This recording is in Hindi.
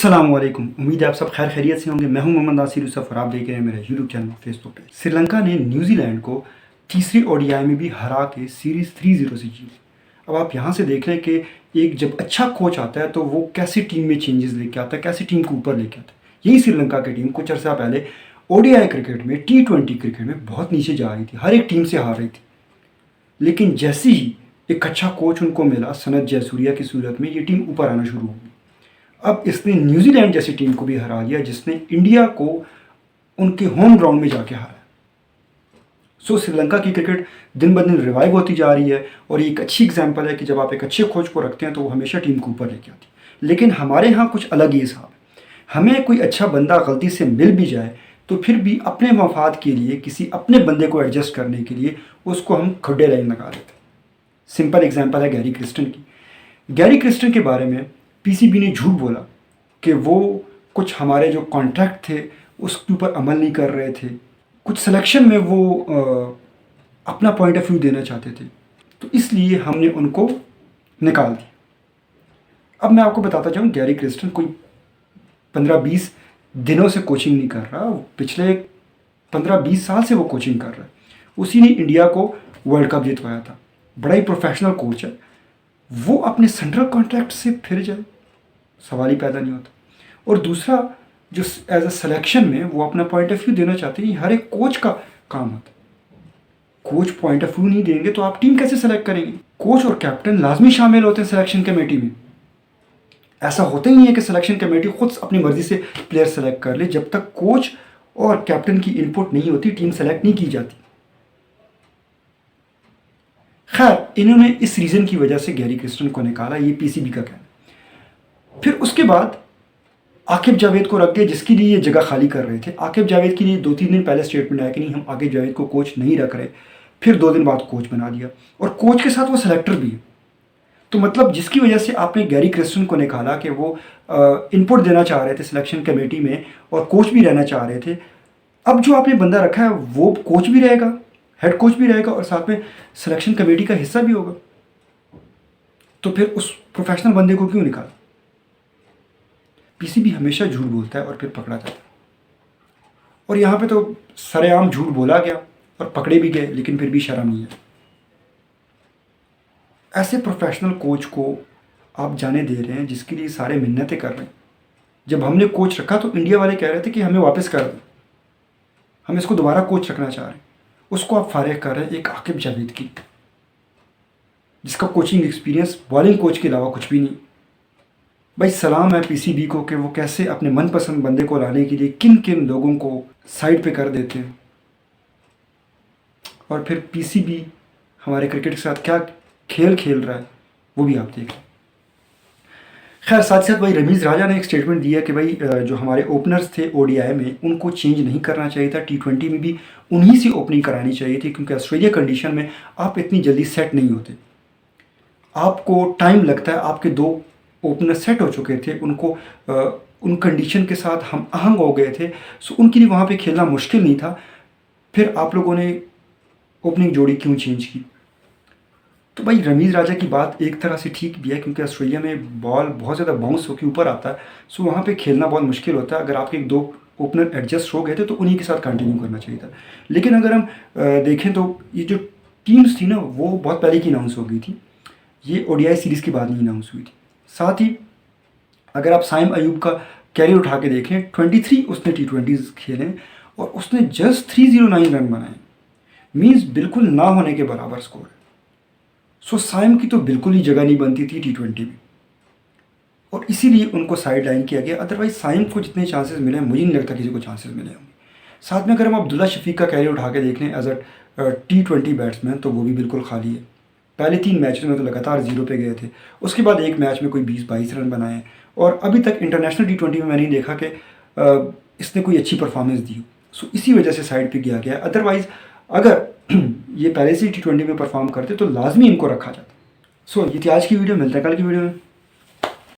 अस्सलामुअलैकुम। उम्मीद है आप सब खैर खैरियत से होंगे। मैं हूं मोहम्मद आसिर यूसुफ और आप देख रहे हैं मेरा यूट्यूब चैनल फेसबुक पे। श्रीलंका ने न्यूजीलैंड को तीसरी ओडीआई में भी हरा के सीरीज़ 3-0 से जीती। अब आप यहाँ से देख लें कि एक जब अच्छा कोच आता है तो वो कैसी टीम में चेंजेस लेके आता है, कैसी टीम को ऊपर लेके आता है। यही श्रीलंका की टीम कुछ अर्सा पहले ओडीआई क्रिकेट में, T20 क्रिकेट में बहुत नीचे जा रही थी, हर एक टीम से हार रही थी। लेकिन जैसे ही एक अच्छा कोच उनको मिला सनत जयसूर्या की सूरत में, ये टीम ऊपर आना शुरू हो गई। अब इसने न्यूजीलैंड जैसी टीम को भी हरा दिया जिसने इंडिया को उनके होम ग्राउंड में जाके हारा। सो श्रीलंका की क्रिकेट दिन ब दिन रिवाइव होती जा रही है और ये एक अच्छी एग्जांपल है कि जब आप एक अच्छे कोच को रखते हैं तो वो हमेशा टीम को ऊपर लेके आती है। लेकिन हमारे यहाँ कुछ अलग ही हिसाब है। हमें कोई अच्छा बंदा गलती से मिल भी जाए तो फिर भी अपने मफाद के लिए किसी अपने बंदे को एडजस्ट करने के लिए उसको हम खुड्डे लाइन लगा देते हैं। सिंपल एग्जाम्पल है गैरी क्रिस्टन की। गैरी क्रिस्टन के बारे में पीसीबी ने झूठ बोला कि वो कुछ हमारे जो कॉन्ट्रैक्ट थे उसके ऊपर अमल नहीं कर रहे थे, कुछ सिलेक्शन में वो अपना पॉइंट ऑफ व्यू देना चाहते थे, तो इसलिए हमने उनको निकाल दिया। अब मैं आपको बताता जाऊँ, गैरी क्रिस्टन कोई 15-20 दिनों से कोचिंग नहीं कर रहा, पिछले 15-20 साल से वो कोचिंग कर रहा है। उसी ने इंडिया को वर्ल्ड कप जितवाया था। बड़ा ही प्रोफेशनल कोच है। वो अपने सेंट्रल कॉन्ट्रैक्ट से फिर जाए, सवाल ही पैदा नहीं होता। और दूसरा, जो एज अ सिलेक्शन में वो अपना पॉइंट ऑफ व्यू देना चाहते हैं, हर एक कोच का काम होता है। कोच पॉइंट ऑफ व्यू नहीं देंगे तो आप टीम कैसे सेलेक्ट करेंगे? कोच और कैप्टन लाजमी शामिल होते हैं सिलेक्शन कमेटी में। ऐसा होता ही नहीं है कि सिलेक्शन कमेटी खुद अपनी मर्जी से प्लेयर सेलेक्ट कर ले। जब तक कोच और कैप्टन की इनपुट नहीं होती टीम सेलेक्ट नहीं की जाती। खैर, इन्होंने इस रीज़न की वजह से गैरी क्रिस्टन को निकाला, ये पीसीबी का कहना। फिर उसके बाद आकिब जावेद को रख दिया, जिसके लिए ये जगह खाली कर रहे थे। आकिब जावेद के लिए 2-3 दिन पहले स्टेटमेंट आया कि नहीं, हम आकिब जावेद को कोच नहीं रख रहे। फिर 2 दिन बाद कोच बना दिया और कोच के साथ वो सेलेक्टर भी है। तो मतलब जिसकी वजह से आपने गैरी क्रिस्टन को निकाला कि वो इनपुट देना चाह रहे थे सिलेक्शन कमेटी में और कोच भी रहना चाह रहे थे, अब जो आपने बंदा रखा है वो कोच भी रहेगा, हेड कोच भी रहेगा और साथ में सिलेक्शन कमेटी का हिस्सा भी होगा। तो फिर उस प्रोफेशनल बंदे को क्यों निकाला? पीसीबी हमेशा झूठ बोलता है और फिर पकड़ा जाता है। और यहाँ पे तो सरेआम झूठ बोला गया और पकड़े भी गए, लेकिन फिर भी शर्म नहीं है। ऐसे प्रोफेशनल कोच को आप जाने दे रहे हैं जिसके लिए सारे मिन्नतें कर रहे हैं। जब हमने कोच रखा तो इंडिया वाले कह रहे थे कि हमें वापस कर दो, हम इसको दोबारा कोच रखना चाह रहे हैं। उसको आप फारिग कर रहे हैं एक आकिब जावेद की, जिसका कोचिंग एक्सपीरियंस बॉलिंग कोच के अलावा कुछ भी नहीं। भाई सलाम है पीसीबी को कि वो कैसे अपने मनपसंद बंदे को लाने के लिए किन किन लोगों को साइड पे कर देते हैं और फिर पीसीबी हमारे क्रिकेट के साथ क्या खेल खेल रहा है वो भी आप देखें। खैर, साथ ही साथ भाई रमीज़ राजा ने एक स्टेटमेंट दिया कि भाई जो हमारे ओपनर्स थे ओडीआई में उनको चेंज नहीं करना चाहिए था, T20 में भी उन्हीं से ओपनिंग करानी चाहिए थी, क्योंकि ऑस्ट्रेलिया कंडीशन में आप इतनी जल्दी सेट नहीं होते, आपको टाइम लगता है। आपके 2 ओपनर सेट हो चुके थे, उनको उन कंडीशन के साथ हम आहंग हो गए थे, सो उनके लिए वहाँ पे खेलना मुश्किल नहीं था। फिर आप लोगों ने ओपनिंग जोड़ी क्यों चेंज की? तो भाई रमीज़ राजा की बात एक तरह से ठीक भी है, क्योंकि ऑस्ट्रेलिया में बॉल बहुत ज़्यादा बाउंस होकर ऊपर आता है, सो वहाँ पे खेलना बहुत मुश्किल होता है। अगर आपके 2 ओपनर एडजस्ट हो गए थे तो उन्हीं के साथ कंटिन्यू करना चाहिए था। लेकिन अगर हम देखें तो ये जो टीम्स थी ना वो बहुत पहले की अनाउंस हो गई थी, ये ओडीआई सीरीज़ के बाद नहीं अनाउंस हुई थी। साथ ही अगर आप साइम अयूब का कैरियर उठा के देखें, 23 उसने T20s खेले और उसने जस्ट 309 रन बनाए, मीन्स बिल्कुल ना होने के बराबर स्कोर है। सो साइम की तो बिल्कुल ही जगह नहीं बनती थी T20 में और इसीलिए उनको साइड लाइन किया गया। अदरवाइज साइम को जितने चांसेस मिले हैं मुझे नहीं लगता किसी को चांसेस मिले होंगे। साथ में अगर हम अब्दुल्ला शफीक का कैरियर उठा के देख लें एज अ T20 बैट्समैन, तो वो भी बिल्कुल खाली है। पहले 3 मैचेस में तो लगातार 0 पे गए थे, उसके बाद एक मैच में कोई 20-22 रन बनाए और अभी तक इंटरनेशनल T20 में मैंने नहीं देखा कि इसने कोई अच्छी परफॉर्मेंस दी हो। सो इसी वजह से साइड पे किया गया। अदरवाइज़ अगर ये पहले से T20 में परफॉर्म करते तो लाजमी इनको रखा जाता। सो ये थी आज की वीडियो, मिलता है कल की वीडियो में।